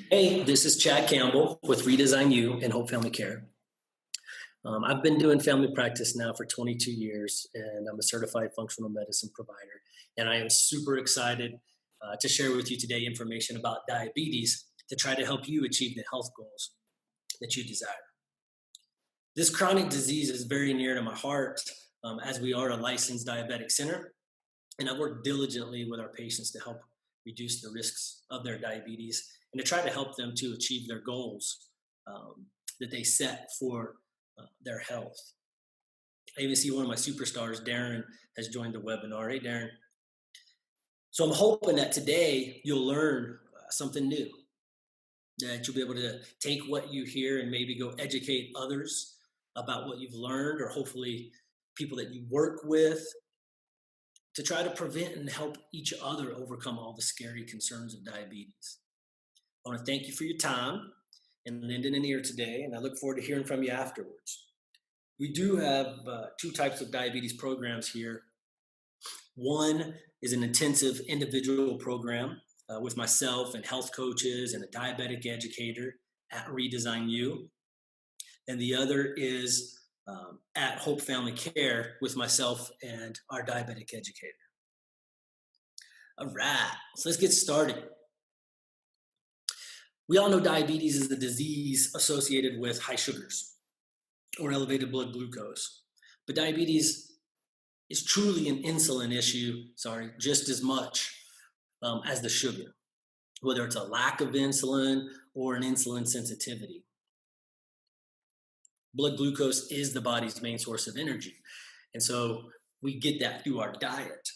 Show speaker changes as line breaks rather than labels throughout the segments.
Hey, this is Chad Campbell with Redesign You and Hope Family Care. I've been doing family practice now for 22 years, and I'm a certified functional medicine provider. And I am super excited to share with you today information about diabetes to try to help you achieve the health goals that you desire. This chronic disease is very near to my heart as we are a licensed diabetic center, and I work diligently with our patients to help reduce the risks of their diabetes and to try to help them to achieve their goals that they set for their health. I even see one of my superstars, Darren, has joined the webinar. Hey, Darren. So I'm hoping that today you'll learn something new, that you'll be able to take what you hear and maybe go educate others about what you've learned, or hopefully people that you work with, to try to prevent and help each other overcome all the scary concerns of diabetes. I want to thank you for your time and lending an ear today, and I look forward to hearing from you afterwards. We do have two types of diabetes programs here. One is an intensive individual program with myself and health coaches and a diabetic educator at Redesign You. And the other is at Hope Family Care with myself and our diabetic educator. All right, so let's get started. We all know diabetes is a disease associated with high sugars or elevated blood glucose. But diabetes is truly an insulin issue, just as much as the sugar, whether it's a lack of insulin or an insulin sensitivity. Blood glucose is the body's main source of energy. And so we get that through our diet.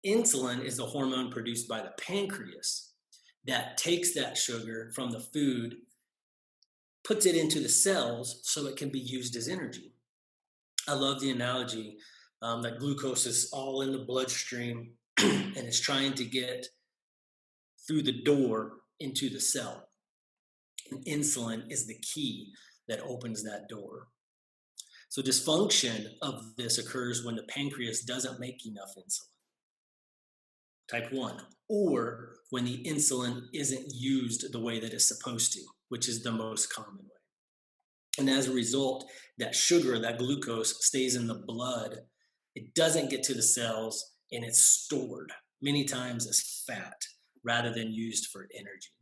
Insulin is the hormone produced by the pancreas that takes that sugar from the food, puts it into the cells so it can be used as energy. I love the analogy that glucose is all in the bloodstream and it's trying to get through the door into the cell. And insulin is the key that opens that door. So dysfunction of this occurs when the pancreas doesn't make enough insulin, type 1, or when the insulin isn't used the way that it's supposed to, which is the most common way. And as a result, that sugar, that glucose, stays in the blood. It doesn't get to the cells, and it's stored many times as fat rather than used for energy.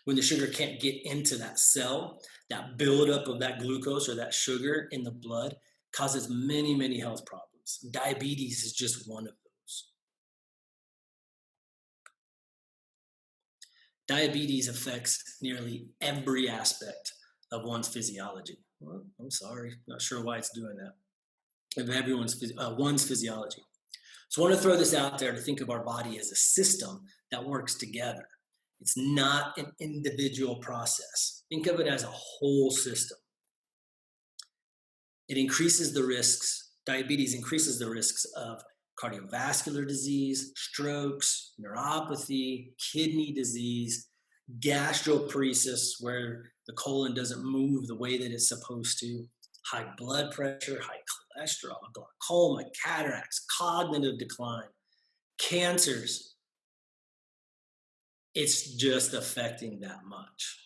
When the sugar can't get into that cell, that buildup of that glucose or that sugar in the blood causes many, many health problems. Diabetes is just one of those. Diabetes affects nearly every aspect of one's physiology. Well, I'm sorry, not sure why it's doing that. Of one's physiology. So I want to throw this out there to think of our body as a system that works together. It's not an individual process. Think of it as a whole system. Diabetes increases the risks of cardiovascular disease, strokes, neuropathy, kidney disease, gastroparesis, where the colon doesn't move the way that it's supposed to, high blood pressure, high cholesterol, glaucoma, cataracts, cognitive decline, cancers. It's just affecting that much.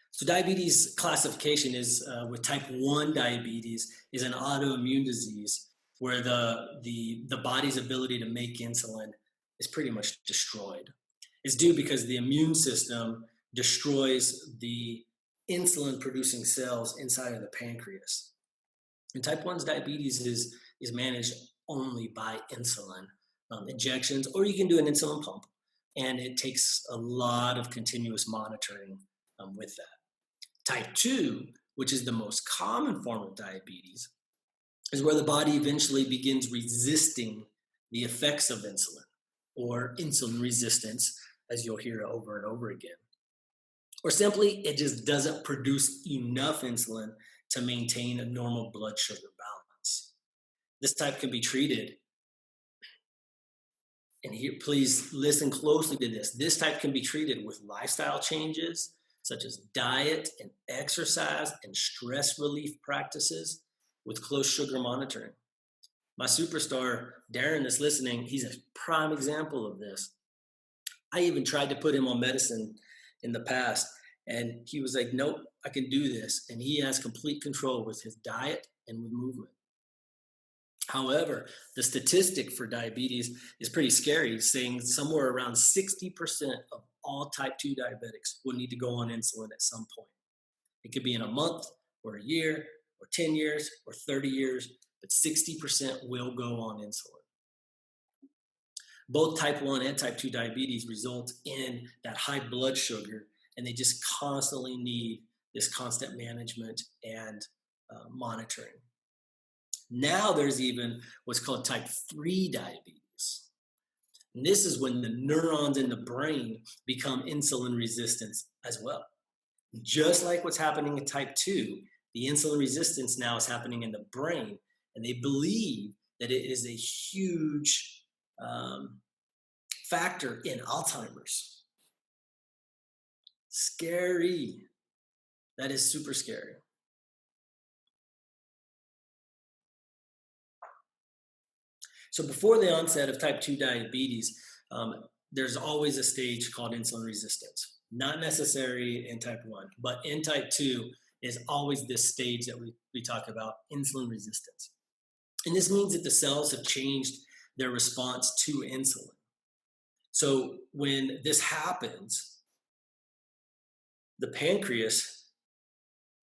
So diabetes classification is with type 1 diabetes is an autoimmune disease where the body's ability to make insulin is pretty much destroyed. It's due because the immune system destroys the insulin producing cells inside of the pancreas. And type 1's diabetes is managed only by insulin injections, or you can do an insulin pump. And it takes a lot of continuous monitoring with that. Type 2, which is the most common form of diabetes, is where the body eventually begins resisting the effects of insulin, or insulin resistance, as you'll hear over and over again. Or simply, it just doesn't produce enough insulin to maintain a normal blood sugar balance. This type can be treated, and here, please listen closely to this. This type can be treated with lifestyle changes, such as diet and exercise and stress relief practices with close sugar monitoring. My superstar, Darren, that's listening, he's a prime example of this. I even tried to put him on medicine in the past, and he was like, nope, I can do this. And he has complete control with his diet and with movement. However, the statistic for diabetes is pretty scary, saying somewhere around 60% of all type 2 diabetics will need to go on insulin at some point. It could be in a month or a year or 10 years or 30 years, but 60% will go on insulin. Both type 1 and type 2 diabetes result in that high blood sugar, and they just constantly need this constant management and monitoring. Now there's even what's called type 3 diabetes. And this is when the neurons in the brain become insulin resistant as well. Just like what's happening in type 2, the insulin resistance now is happening in the brain, and they believe that it is a huge factor in Alzheimer's. Scary. That is super scary. So before the onset of type 2 diabetes, there's always a stage called insulin resistance. Not necessary in type 1, but in type 2 is always this stage that we talk about, insulin resistance. And this means that the cells have changed their response to insulin. So when this happens, the pancreas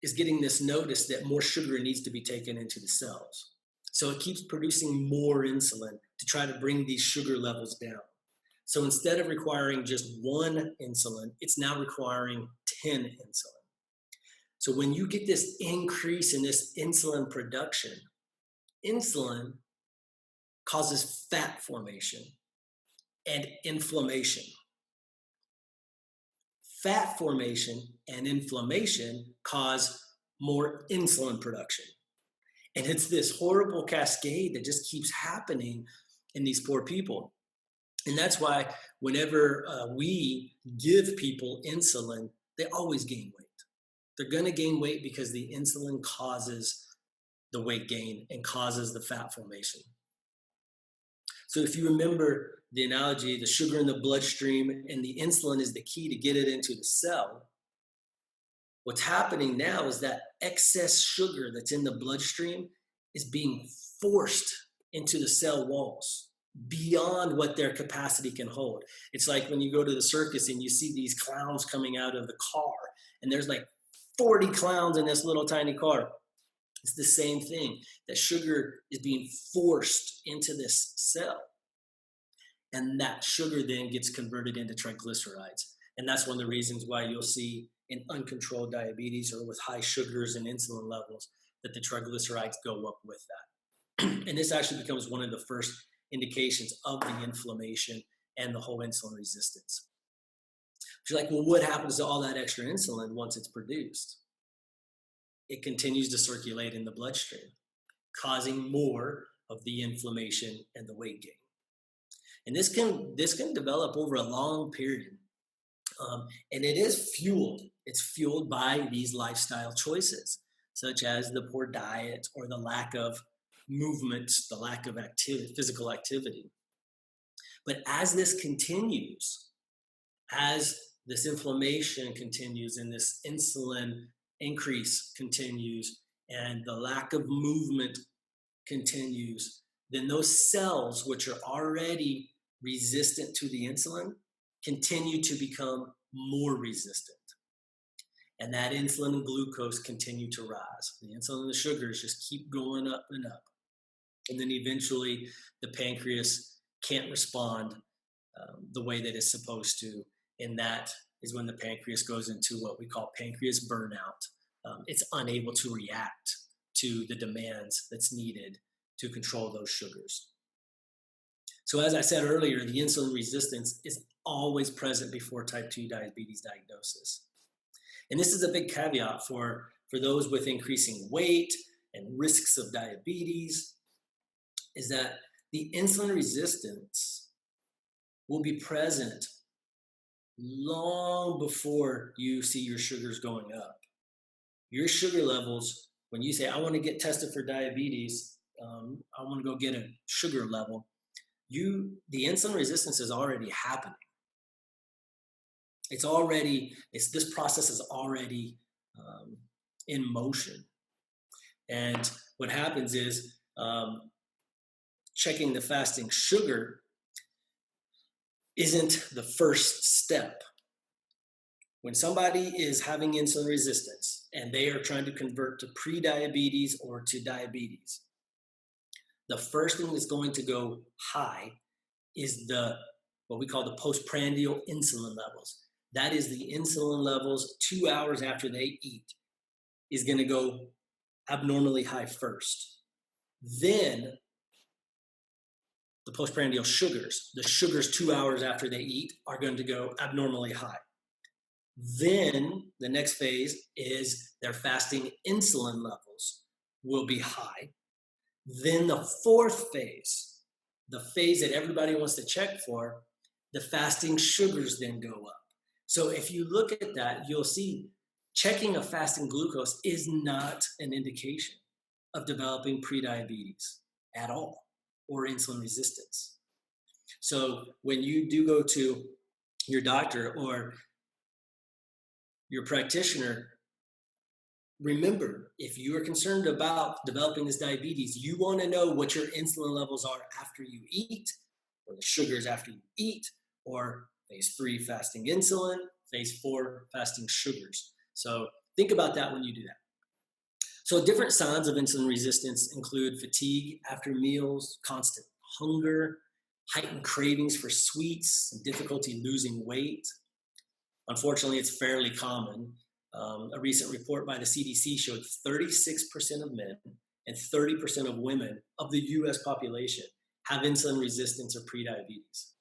is getting this notice that more sugar needs to be taken into the cells. So it keeps producing more insulin to try to bring these sugar levels down. So instead of requiring just one insulin, it's now requiring 10 insulin. So when you get this increase in this insulin production, insulin causes fat formation and inflammation. Fat formation and inflammation cause more insulin production. And it's this horrible cascade that just keeps happening in these poor people. And that's why whenever we give people insulin, they always gain weight. They're going to gain weight because the insulin causes the weight gain and causes the fat formation. So if you remember the analogy, the sugar in the bloodstream and the insulin is the key to get it into the cell. What's happening now is that excess sugar that's in the bloodstream is being forced into the cell walls beyond what their capacity can hold. It's like when you go to the circus and you see these clowns coming out of the car, and there's like 40 clowns in this little tiny car. It's the same thing. That sugar is being forced into this cell. And that sugar then gets converted into triglycerides. And that's one of the reasons why you'll see in uncontrolled diabetes or with high sugars and insulin levels that the triglycerides go up with that. And this actually becomes one of the first indications of the inflammation and the whole insulin resistance. You're like, well, what happens to all that extra insulin once it's produced? It continues to circulate in the bloodstream, causing more of the inflammation and the weight gain. And this can develop over a long period. And it is fueled. It's fueled by these lifestyle choices, such as the poor diet or the lack of movement, the lack of physical activity. But as this continues, as this inflammation continues and this insulin increase continues and the lack of movement continues, then those cells which are already resistant to the insulin continue to become more resistant. And that insulin and glucose continue to rise. The insulin and the sugars just keep going up and up. And then eventually the pancreas can't respond the way that it's supposed to. And that is when the pancreas goes into what we call pancreas burnout. It's unable to react to the demands that's needed to control those sugars. So as I said earlier, the insulin resistance is always present before type 2 diabetes diagnosis. And this is a big caveat for those with increasing weight and risks of diabetes, is that the insulin resistance will be present long before you see your sugars going up. Your sugar levels, when you say, I want to get tested for diabetes, I want to go get a sugar level. The insulin resistance is already happening. This process is already in motion. And what happens is checking the fasting sugar isn't the first step. When somebody is having insulin resistance and they are trying to convert to pre-diabetes or to diabetes, the first thing that's going to go high is what we call the postprandial insulin levels. That is the insulin levels 2 hours after they eat is going to go abnormally high first. Then the postprandial sugars, the sugars 2 hours after they eat, are going to go abnormally high. Then the next phase is their fasting insulin levels will be high. Then the fourth phase, the phase that everybody wants to check for, the fasting sugars then go up. So if you look at that, you'll see checking a fasting glucose is not an indication of developing prediabetes at all or insulin resistance. So when you do go to your doctor or your practitioner, remember, if you are concerned about developing this diabetes, you want to know what your insulin levels are after you eat, or the sugars after you eat, or phase 3 fasting insulin, phase 4 fasting sugars. So think about that when you do that. So different signs of insulin resistance include fatigue after meals, constant hunger, heightened cravings for sweets, and difficulty losing weight. Unfortunately, it's fairly common. A recent report by the CDC showed 36% of men and 30% of women of the US population have insulin resistance or prediabetes.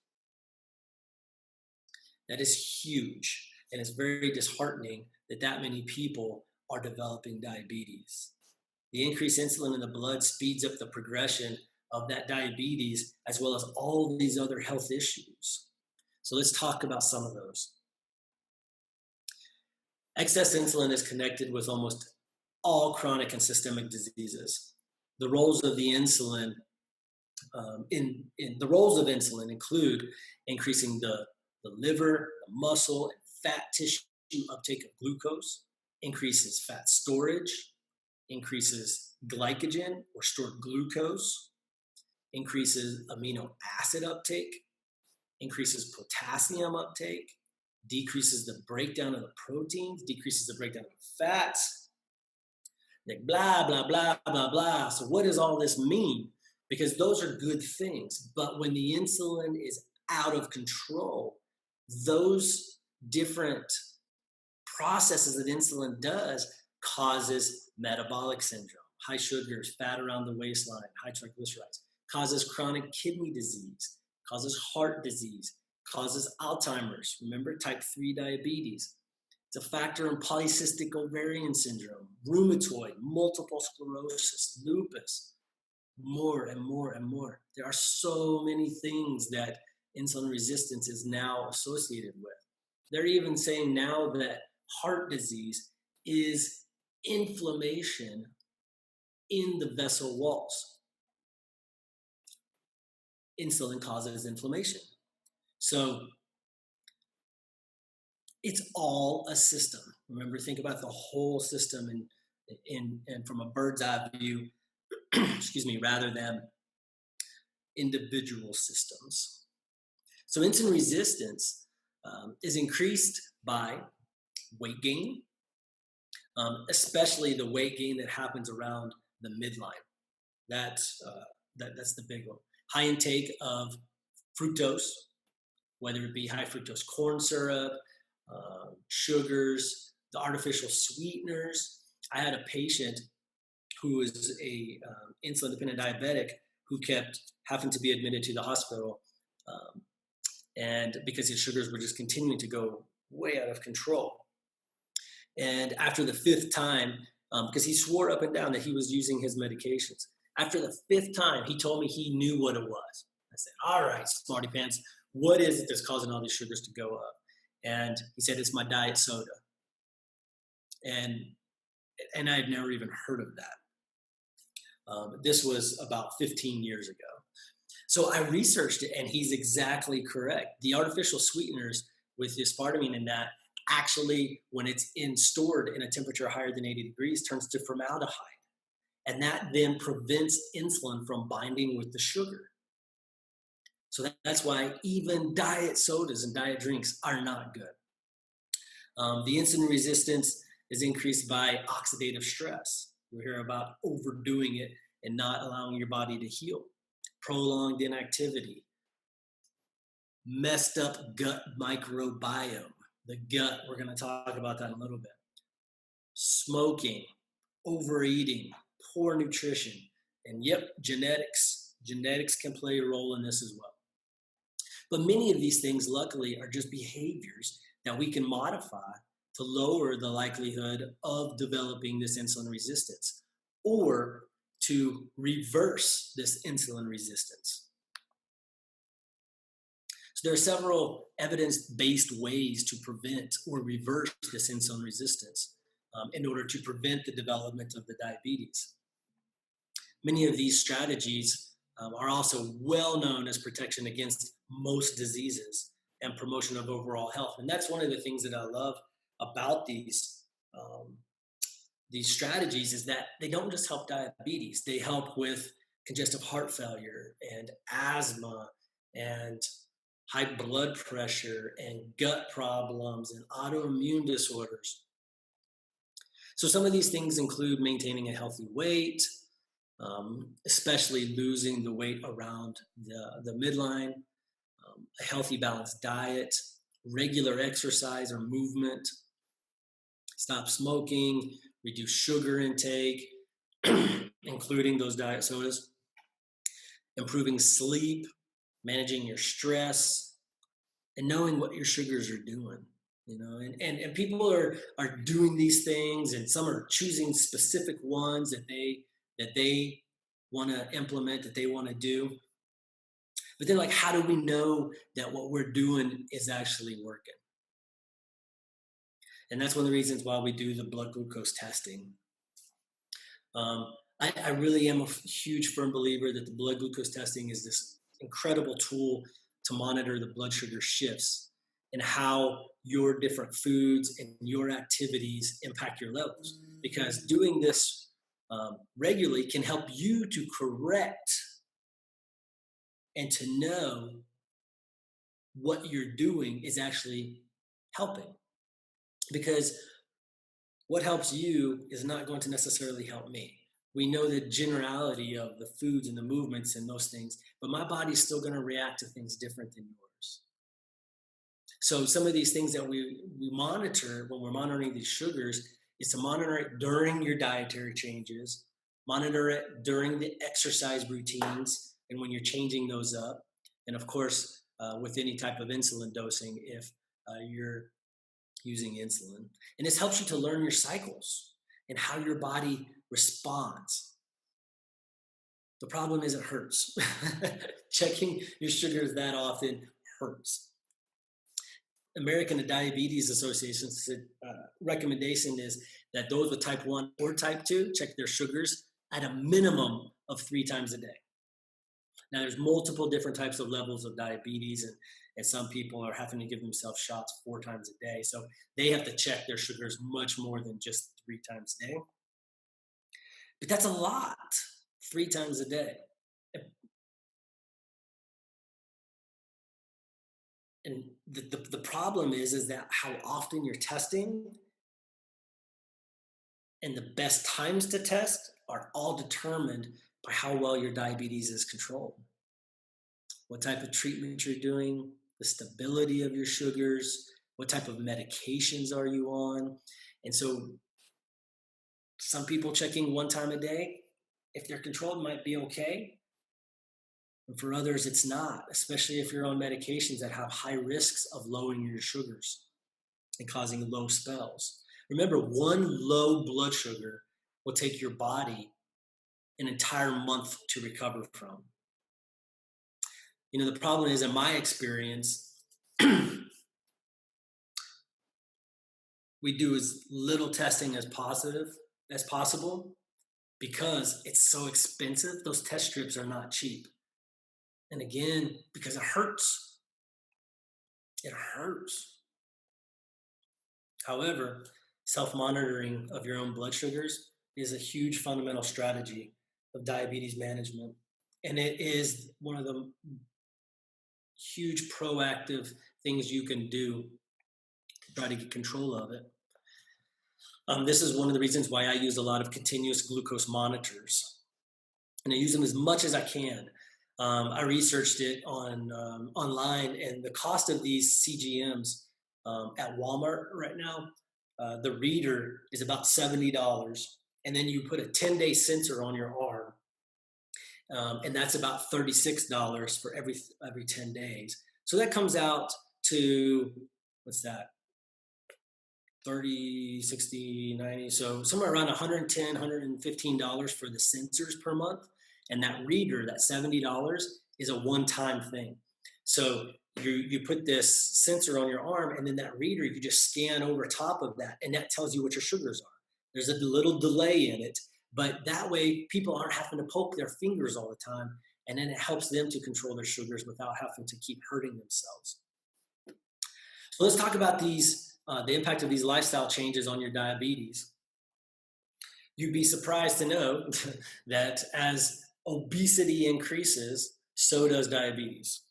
That is huge, and it's very disheartening that many people are developing diabetes. The increased insulin in the blood speeds up the progression of that diabetes as well as all these other health issues. So let's talk about some of those. Excess insulin is connected with almost all chronic and systemic diseases. The roles of the insulin the roles of insulin include increasing the liver, the muscle, and fat tissue uptake of glucose, increases fat storage, increases glycogen or stored glucose, increases amino acid uptake, increases potassium uptake, decreases the breakdown of the proteins, decreases the breakdown of fats, like blah, blah, blah, blah, blah. So what does all this mean? Because those are good things. But when the insulin is out of control, those different processes that insulin does causes metabolic syndrome, high sugars, fat around the waistline, high triglycerides, causes chronic kidney disease, causes heart disease, causes Alzheimer's, remember, type 3 diabetes. It's a factor in polycystic ovarian syndrome, rheumatoid, multiple sclerosis, lupus, more and more and more. There are so many things that insulin resistance is now associated with. They're even saying now that heart disease is inflammation in the vessel walls. Insulin causes inflammation. So it's all a system. Remember, think about the whole system and from a bird's eye view, excuse me, rather than individual systems. So insulin resistance is increased by weight gain, especially the weight gain that happens around the midline. That's the big one. High intake of fructose, whether it be high fructose corn syrup, sugars, the artificial sweeteners. I had a patient who was a insulin-dependent diabetic who kept having to be admitted to the hospital, and because his sugars were just continuing to go way out of control. And after the 5th time, because he swore up and down that he was using his medications, after the 5th time, he told me he knew what it was. I said, all right, smarty pants, what is it that's causing all these sugars to go up? And he said, it's my diet soda. And I had never even heard of that. This was about 15 years ago. So I researched it, and he's exactly correct. The artificial sweeteners with the aspartame in that actually, when it's stored in a temperature higher than 80 degrees, turns to formaldehyde. And that then prevents insulin from binding with the sugar. So that's why even diet sodas and diet drinks are not good. The insulin resistance is increased by oxidative stress. We hear about overdoing it and not allowing your body to heal. Prolonged inactivity, messed up gut microbiome. The gut, we're going to talk about that in a little bit. Smoking, overeating, poor nutrition, and yep, genetics. Genetics can play a role in this as well. But many of these things, luckily, are just behaviors that we can modify to lower the likelihood of developing this insulin resistance or to reverse this insulin resistance. So there are several evidence-based ways to prevent or reverse this insulin resistance in order to prevent the development of the diabetes. Many of these strategies are also well known as protection against most diseases and promotion of overall health. And that's one of the things that I love about these strategies is that they don't just help diabetes. They help with congestive heart failure and asthma and high blood pressure and gut problems and autoimmune disorders. So some of these things include maintaining a healthy weight, especially losing the weight around the midline, a healthy balanced diet, regular exercise or movement, stop smoking, reduce sugar intake, including those diet sodas, improving sleep, managing your stress, and knowing what your sugars are doing. And people are doing these things, and some are choosing specific ones that they want to implement, that they want to do. But then, like, how do we know that what we're doing is actually working? And that's one of the reasons why we do the blood glucose testing. I really am a huge firm believer that the blood glucose testing is this incredible tool to monitor the blood sugar shifts and how your different foods and your activities impact your levels. Because doing this regularly can help you to correct and to know what you're doing is actually helping. Because what helps you is not going to necessarily help me. We know the generality of the foods and the movements and those things, but my body's still going to react to things different than yours. So some of these things that we monitor when we're monitoring these sugars is to monitor it during your dietary changes, monitor it during the exercise routines and when you're changing those up, and of course, with any type of insulin dosing if you're using insulin. And this helps you to learn your cycles and how your body responds. The problem is it hurts. Checking your sugars that often hurts. American Diabetes Association's recommendation is that those with type 1 or type 2 check their sugars at a minimum of 3 times a day. Now, there's multiple different types of levels of diabetes, and some people are having to give themselves shots 4 times a day. So they have to check their sugars much more than just 3 times a day. But that's a lot, 3 times a day. And the problem is that how often you're testing and the best times to test are all determined by how well your diabetes is controlled. What type of treatment you're doing, the stability of your sugars, what type of medications are you on. And so some people checking 1 time a day, if they're controlled, might be okay. And for others, it's not, especially if you're on medications that have high risks of lowering your sugars and causing low spells. Remember, 1 low blood sugar will take your body an entire month to recover from. The problem is, in my experience, we do as little testing as possible because it's so expensive. Those test strips are not cheap. And again, because it hurts. It hurts. However, self-monitoring of your own blood sugars is a huge fundamental strategy of diabetes management. And it is one of the huge proactive things you can do to try to get control of it. This is one of the reasons why I use a lot of continuous glucose monitors, and I use them as much as I can. I researched it online, and the cost of these CGMs at Walmart right now, the reader is about $70, and then you put a 10-day sensor on your arm, and that's about $36 for every 10 days. So that comes out to, what's that? 30, 60, 90. So somewhere around $110, $115 for the sensors per month. And that reader, that $70, is a one-time thing. So you put this sensor on your arm, and then that reader, you just scan over top of that, and that tells you what your sugars are. There's a little delay in it, but that way people aren't having to poke their fingers all the time, and then it helps them to control their sugars without having to keep hurting themselves. So let's talk about the impact of these lifestyle changes on your diabetes. You'd be surprised to know that as obesity increases, so does diabetes.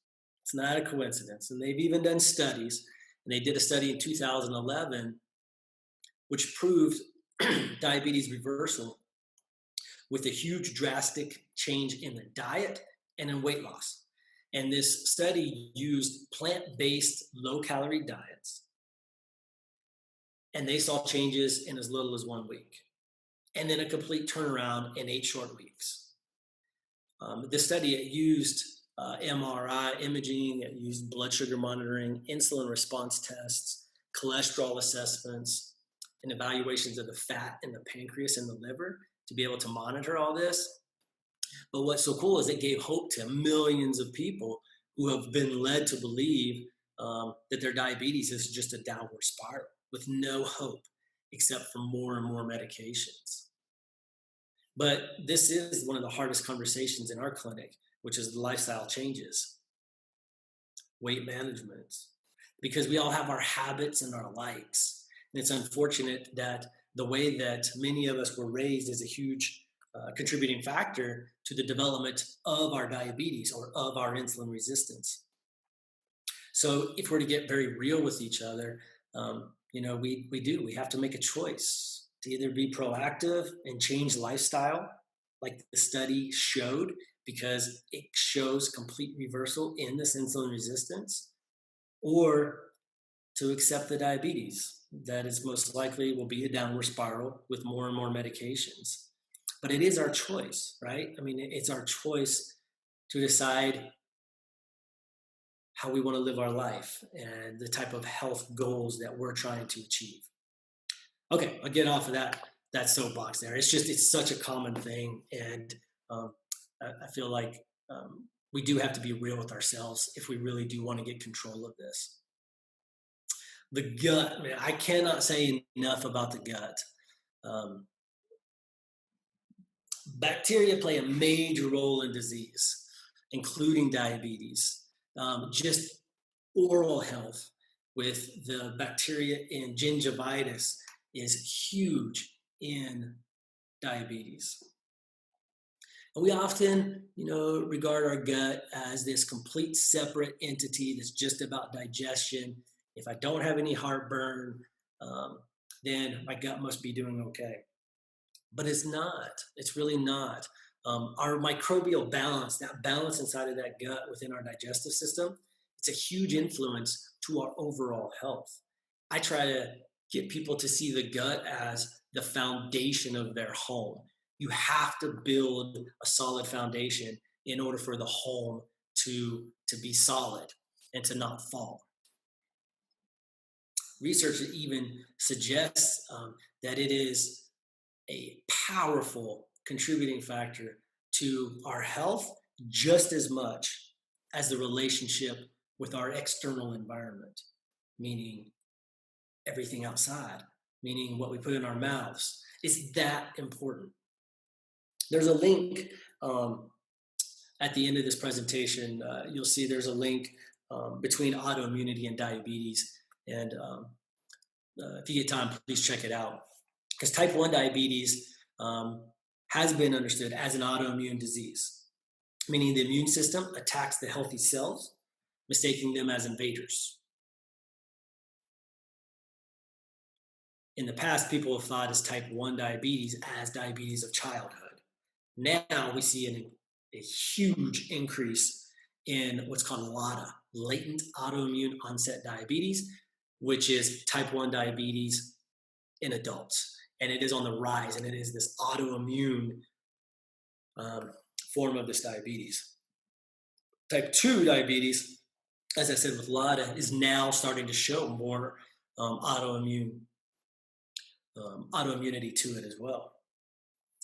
It's not a coincidence. And they've even done studies, and they did a study in 2011 which proved diabetes reversal with a huge drastic change in the diet and in weight loss. And this study used plant-based low-calorie diets, and they saw changes in as little as 1 week, and then a complete turnaround in 8 short weeks. The study used MRI imaging, it used blood sugar monitoring, insulin response tests, cholesterol assessments, and evaluations of the fat in the pancreas and the liver to be able to monitor all this. But what's so cool is it gave hope to millions of people who have been led to believe that their diabetes is just a downward spiral with no hope except for more and more medications. But this is one of the hardest conversations in our clinic, which is the lifestyle changes, weight management, because we all have our habits and our likes. And it's unfortunate that the way that many of us were raised is a huge contributing factor to the development of our diabetes or of our insulin resistance. So if we're to get very real with each other, we have to make a choice to either be proactive and change lifestyle, like the study showed, because it shows complete reversal in this insulin resistance, or to accept the diabetes that is most likely will be a downward spiral with more and more medications. But it is our choice, right? I mean, it's our choice to decide how we want to live our life and the type of health goals that we're trying to achieve. Okay, I'll get off of that soapbox there. It's such a common thing, and I feel like we do have to be real with ourselves if we really do want to get control of this. The gut, man, I cannot say enough about the gut. Bacteria play a major role in disease, including diabetes. Just oral health with the bacteria in gingivitis is huge in diabetes. And we often, regard our gut as this complete separate entity that's just about digestion. If I don't have any heartburn, then my gut must be doing okay. But it's not. It's really not. Our microbial balance, that balance inside of that gut within our digestive system, it's a huge influence to our overall health. I try to get people to see the gut as the foundation of their home. You have to build a solid foundation in order for the home to be solid and to not fall. Research even suggests that it is a powerful contributing factor to our health just as much as the relationship with our external environment, meaning everything outside, meaning what we put in our mouths. It's that important. There's a link at the end of this presentation. You'll see there's a link between autoimmunity and diabetes. And if you get time, please check it out. Because type 1 diabetes has been understood as an autoimmune disease, meaning the immune system attacks the healthy cells, mistaking them as invaders. In the past, people have thought as type 1 diabetes as diabetes of childhood. Now we see a huge increase in what's called LADA, latent autoimmune onset diabetes, which is type 1 diabetes in adults. And it is on the rise, and it is this autoimmune form of this diabetes. Type 2 diabetes, as I said with LADA, is now starting to show more autoimmunity to it as well.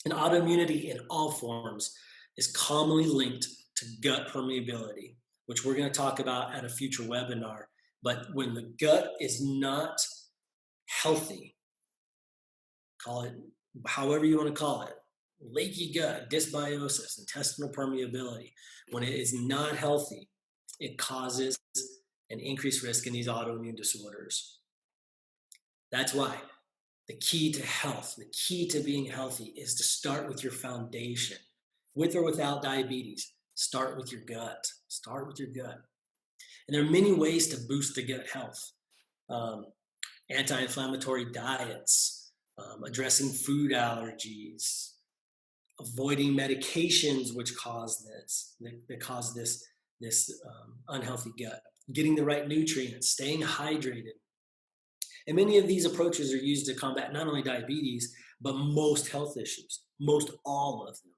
And autoimmunity in all forms is commonly linked to gut permeability, which we're going to talk about at a future webinar. But when the gut is not healthy, call it however you want to call it, leaky gut, dysbiosis, intestinal permeability, when it is not healthy, it causes an increased risk in these autoimmune disorders. That's why the key to health, the key to being healthy is to start with your foundation. With or without diabetes, start with your gut. Start with your gut. And there are many ways to boost the gut health. Anti-inflammatory diets, addressing food allergies, avoiding medications which cause this unhealthy gut, getting the right nutrients, staying hydrated. And many of these approaches are used to combat not only diabetes, but most health issues, most all of them.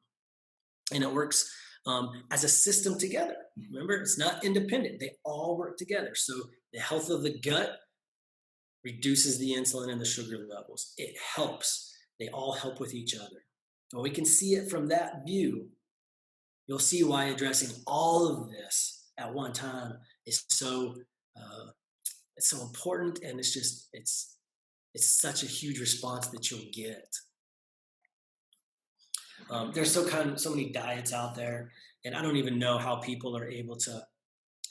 And it works as a system together. Remember, it's not independent. They all work together. So the health of the gut reduces the insulin and the sugar levels. It helps. They all help with each other. When we can see it from that view, you'll see why addressing all of this at one time is so it's so important, and it's such a huge response that you'll get. There's so many diets out there, and I don't even know how people are able to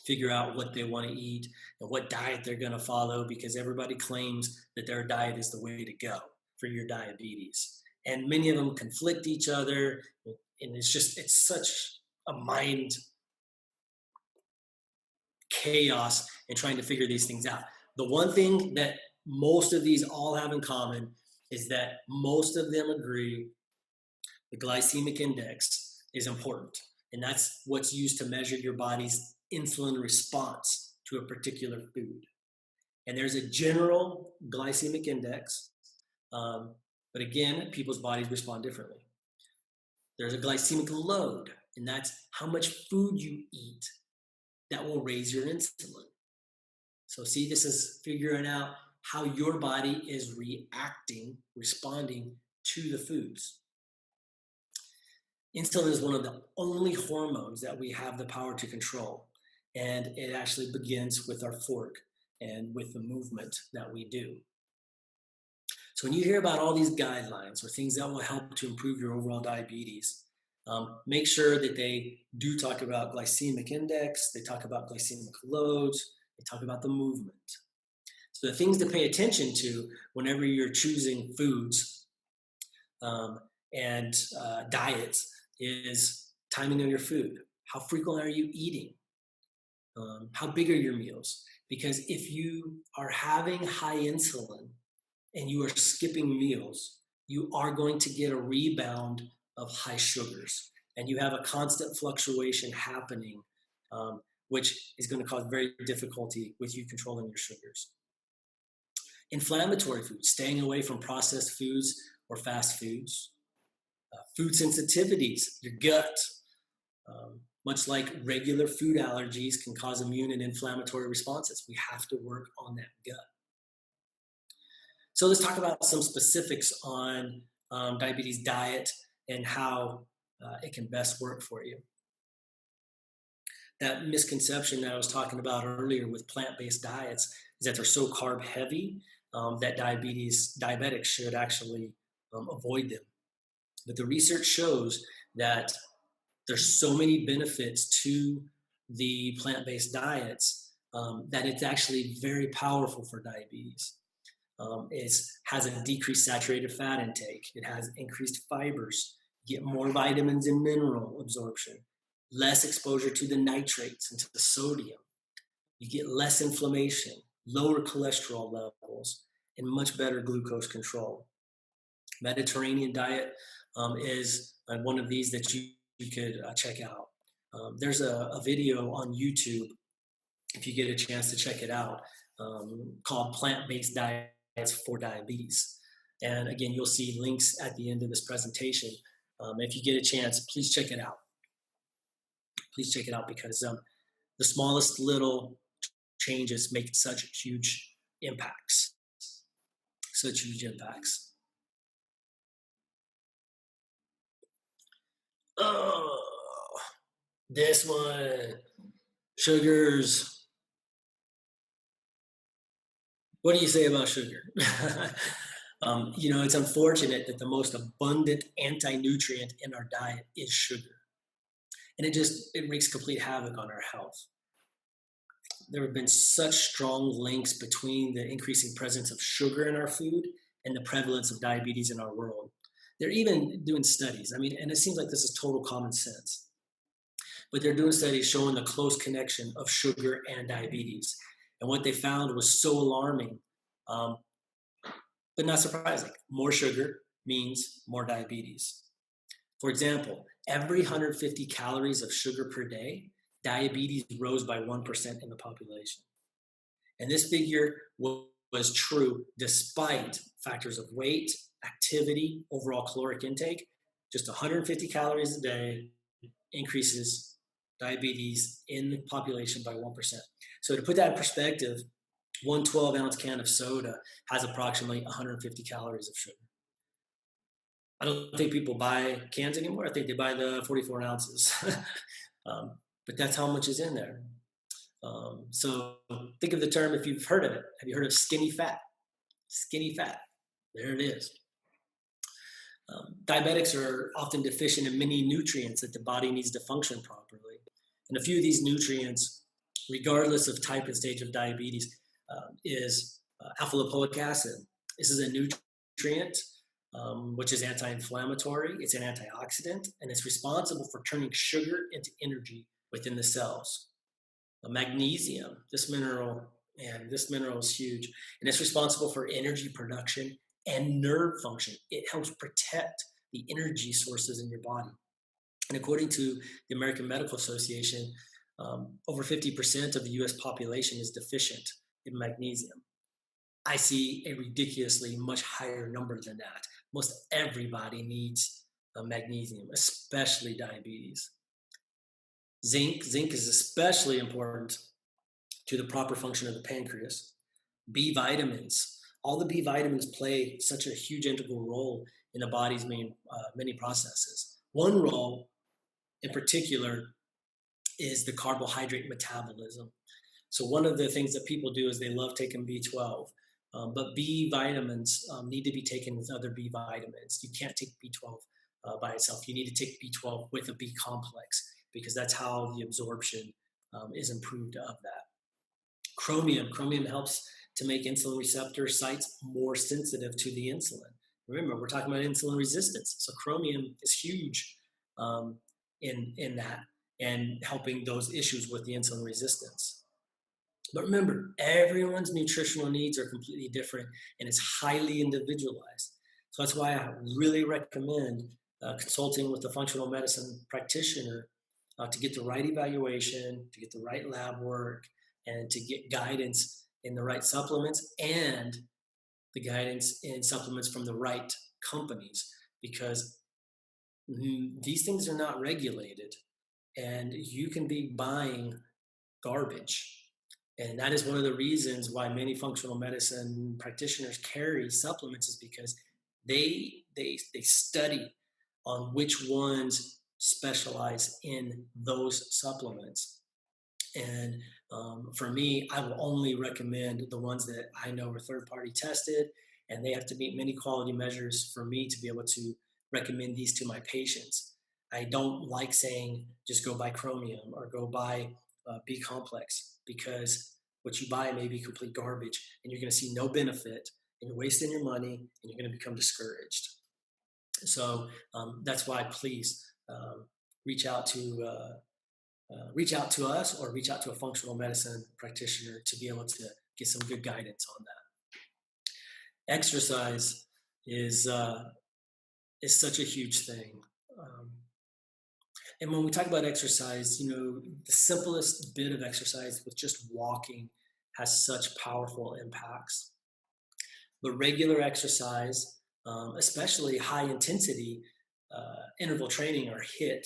figure out what they want to eat and what diet they're going to follow, because everybody claims that their diet is the way to go for your diabetes. And many of them conflict each other, and it's such a mind chaos in trying to figure these things out. The one thing that most of these all have in common is that most of them agree the glycemic index is important. And that's what's used to measure your body's insulin response to a particular food. And there's a general glycemic index, but again, people's bodies respond differently. There's a glycemic load, and that's how much food you eat that will raise your insulin. So see, this is figuring out how your body is responding to the foods. Insulin is one of the only hormones that we have the power to control. And it actually begins with our fork and with the movement that we do. So when you hear about all these guidelines or things that will help to improve your overall diabetes, make sure that they do talk about glycemic index, they talk about glycemic loads, they talk about the movement. So the things to pay attention to whenever you're choosing foods and diets is timing of your food. How frequent are you eating? How big are your meals? Because if you are having high insulin and you are skipping meals, you are going to get a rebound of high sugars. And you have a constant fluctuation happening, which is going to cause very difficulty with you controlling your sugars. Inflammatory foods, staying away from processed foods or fast foods. Food sensitivities, your gut. Much like regular food allergies can cause immune and inflammatory responses, we have to work on that gut. So let's talk about some specifics on diabetes diet and how it can best work for you. That misconception that I was talking about earlier with plant-based diets is that they're so carb heavy that diabetics should actually avoid them. But the research shows that there's so many benefits to the plant-based diets that it's actually very powerful for diabetes. It has a decreased saturated fat intake. It has increased fibers, get more vitamins and mineral absorption, less exposure to the nitrates and to the sodium. You get less inflammation, lower cholesterol levels, and much better glucose control. Mediterranean diet is one of these that you could check out. There's a video on YouTube, if you get a chance to check it out, called Plant-Based Diets for Diabetes. And again, you'll see links at the end of this presentation. If you get a chance, please check it out. Please check it out because the smallest little changes make such huge impacts. Such huge impacts. Oh, this one, sugars. What do you say about sugar? It's unfortunate that the most abundant anti-nutrient in our diet is sugar. And it wreaks complete havoc on our health. There have been such strong links between the increasing presence of sugar in our food and the prevalence of diabetes in our world. They're even doing studies. And it seems like this is total common sense. But they're doing studies showing the close connection of sugar and diabetes. And what they found was so alarming, but not surprising. More sugar means more diabetes. For example, every 150 calories of sugar per day, diabetes rose by 1% in the population. And this figure was true despite factors of weight, activity, overall caloric intake. Just 150 calories a day increases diabetes in the population by 1%. So to put that in perspective, one 12-ounce can of soda has approximately 150 calories of sugar. I don't think people buy cans anymore. I think they buy the 44 ounces. But that's how much is in there. So think of the term, if you've heard of it. Have you heard of skinny fat? Skinny fat. There it is. Diabetics are often deficient in many nutrients that the body needs to function properly. And a few of these nutrients, regardless of type and stage of diabetes, is alpha-lipoic acid. This is a nutrient which is anti-inflammatory, it's an antioxidant, and it's responsible for turning sugar into energy within the cells. Magnesium, this mineral is huge, and it's responsible for energy production and nerve function. It helps protect the energy sources in your body. And according to the American Medical Association, over 50% of the US population is deficient in magnesium. I see a ridiculously much higher number than that. Most everybody needs magnesium, especially diabetes. Zinc is especially important to the proper function of the pancreas. B vitamins, all the B vitamins play such a huge integral role in the body's many processes. One role in particular is the carbohydrate metabolism. So one of the things that people do is they love taking B12. But B vitamins need to be taken with other B vitamins. You can't take B12 by itself. You need to take B12 with a B complex because that's how the absorption is improved of that. Chromium helps to make insulin receptor sites more sensitive to the insulin. Remember, we're talking about insulin resistance. So chromium is huge in that and helping those issues with the insulin resistance. But remember, everyone's nutritional needs are completely different and it's highly individualized. So that's why I really recommend consulting with a functional medicine practitioner to get the right evaluation, to get the right lab work, and to get guidance in the right supplements and the guidance in supplements from the right companies, because these things are not regulated and you can be buying garbage. And that is one of the reasons why many functional medicine practitioners carry supplements, is because they study on which ones specialize in those supplements. And for me, I will only recommend the ones that I know are third-party tested, and they have to meet many quality measures for me to be able to recommend these to my patients. I don't like saying just go buy chromium or go buy B complex, because what you buy may be complete garbage and you're going to see no benefit and you're wasting your money and you're going to become discouraged. So that's why please reach out to us or reach out to a functional medicine practitioner to be able to get some good guidance on that. Exercise is such a huge thing. And when we talk about exercise, the simplest bit of exercise with just walking has such powerful impacts. But regular exercise, especially high intensity interval training or HIIT,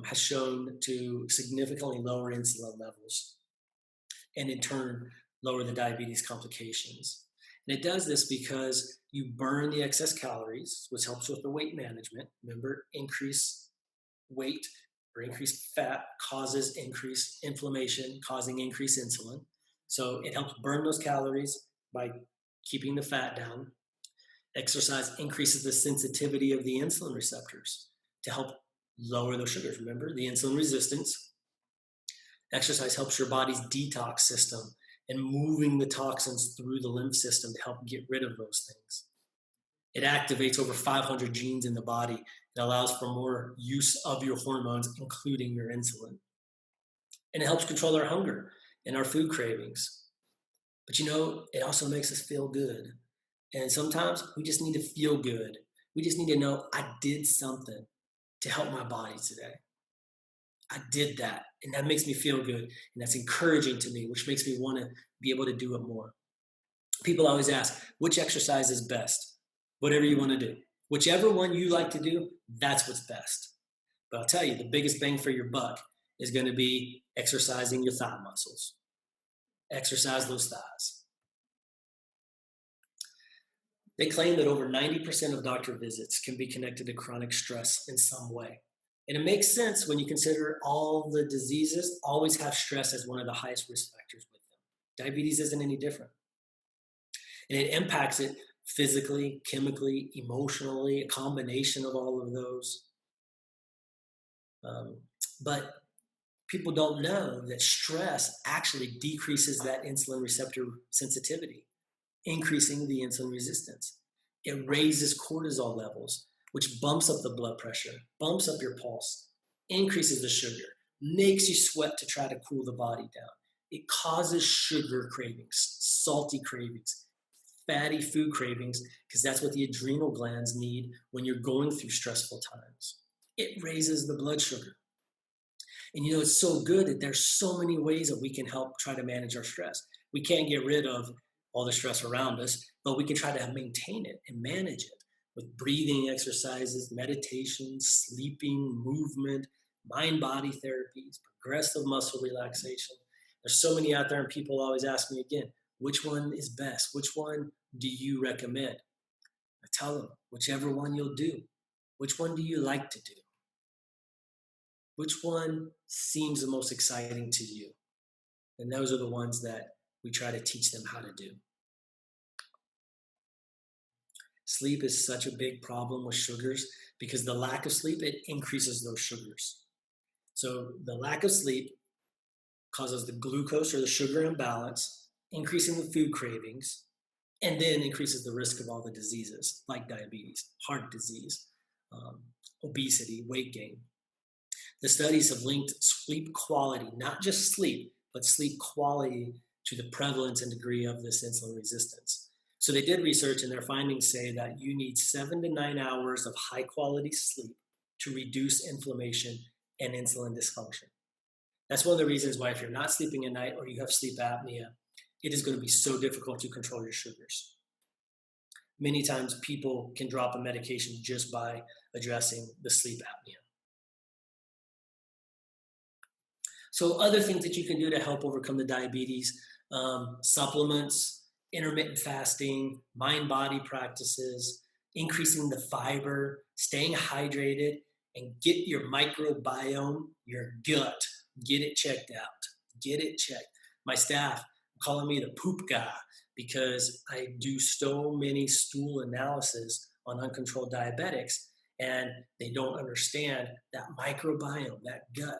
has shown to significantly lower insulin levels and in turn lower the diabetes complications. And it does this because you burn the excess calories, which helps with the weight management. Remember, increased weight or increased fat causes increased inflammation, causing increased insulin. So it helps burn those calories by keeping the fat down. Exercise increases the sensitivity of the insulin receptors to help lower those sugars. Remember, the insulin resistance. Exercise helps your body's detox system and moving the toxins through the lymph system to help get rid of those things. It activates over 500 genes in the body and allows for more use of your hormones, including your insulin. And it helps control our hunger and our food cravings. But it also makes us feel good. And sometimes we just need to feel good. We just need to know I did something to help my body today. I did that, and that makes me feel good, and that's encouraging to me, which makes me want to be able to do it more. People always ask, which exercise is best? Whatever you want to do. Whichever one you like to do, that's what's best. But I'll tell you, the biggest bang for your buck is going to be exercising your thigh muscles. Exercise those thighs. They claim that over 90% of doctor visits can be connected to chronic stress in some way. And it makes sense when you consider all the diseases always have stress as one of the highest risk factors with them. Diabetes isn't any different. And it impacts it physically, chemically, emotionally, a combination of all of those. But people don't know that stress actually decreases that insulin receptor sensitivity, increasing the insulin resistance. It raises cortisol levels, which bumps up the blood pressure, bumps up your pulse, increases the sugar, makes you sweat to try to cool the body down. It causes sugar cravings, salty cravings, fatty food cravings, because that's what the adrenal glands need when you're going through stressful times. It raises the blood sugar. And it's so good that there's so many ways that we can help try to manage our stress. We can't get rid of all the stress around us, but we can try to maintain it and manage it with breathing exercises, meditation, sleeping, movement, mind-body therapies, progressive muscle relaxation. There's so many out there, and people always ask me again, which one is best? Which one do you recommend? I tell them, whichever one you'll do. Which one do you like to do? Which one seems the most exciting to you? And those are the ones that we try to teach them how to do. Sleep is such a big problem with sugars because the lack of sleep, it increases those sugars. So the lack of sleep causes the glucose or the sugar imbalance, increasing the food cravings, and then increases the risk of all the diseases like diabetes, heart disease, obesity, weight gain. The studies have linked sleep quality, not just sleep, but sleep quality to the prevalence and degree of this insulin resistance. So they did research, and their findings say that you need 7 to 9 hours of high quality sleep to reduce inflammation and insulin dysfunction. That's one of the reasons why if you're not sleeping at night or you have sleep apnea, it is going to be so difficult to control your sugars. Many times people can drop a medication just by addressing the sleep apnea. So other things that you can do to help overcome the diabetes, supplements, intermittent fasting, mind-body practices, increasing the fiber, staying hydrated, and get your microbiome, your gut, get it checked out. Get it checked. My staff calling me the poop guy because I do so many stool analysis on uncontrolled diabetics, And they don't understand that microbiome, that gut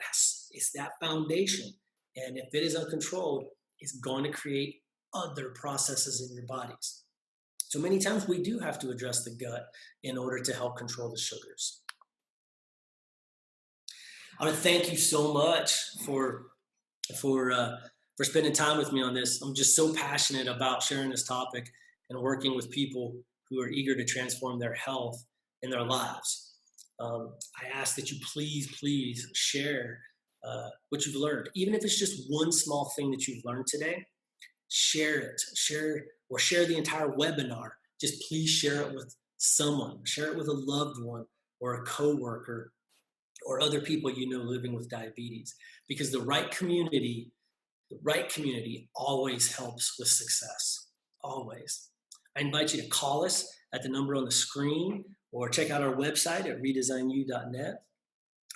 is that foundation. And if it is uncontrolled, it's going to create other processes in your bodies. So many times we do have to address the gut in order to help control the sugars. I want to thank you so much for spending time with me on this. I'm just so passionate about sharing this topic and working with people who are eager to transform their health and their lives. I ask that you please share what you've learned, even if it's just one small thing that you've learned today. Share it, share the entire webinar. Just please share it with someone, share it with a loved one or a coworker or other people you know living with diabetes, because the right community always helps with success, always. I invite you to call us at the number on the screen or check out our website at redesignu.net.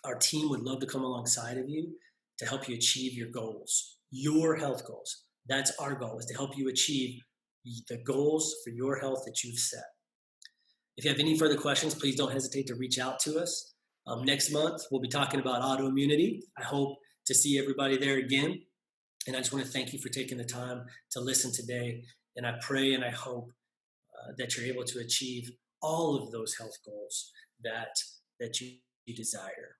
Our team would love to come alongside of you to help you achieve your goals, your health goals. That's our goal, is to help you achieve the goals for your health that you've set. If you have any further questions, please don't hesitate to reach out to us. Next month, we'll be talking about autoimmunity. I hope to see everybody there again. And I just want to thank you for taking the time to listen today. And I pray and I hope that you're able to achieve all of those health goals that you desire.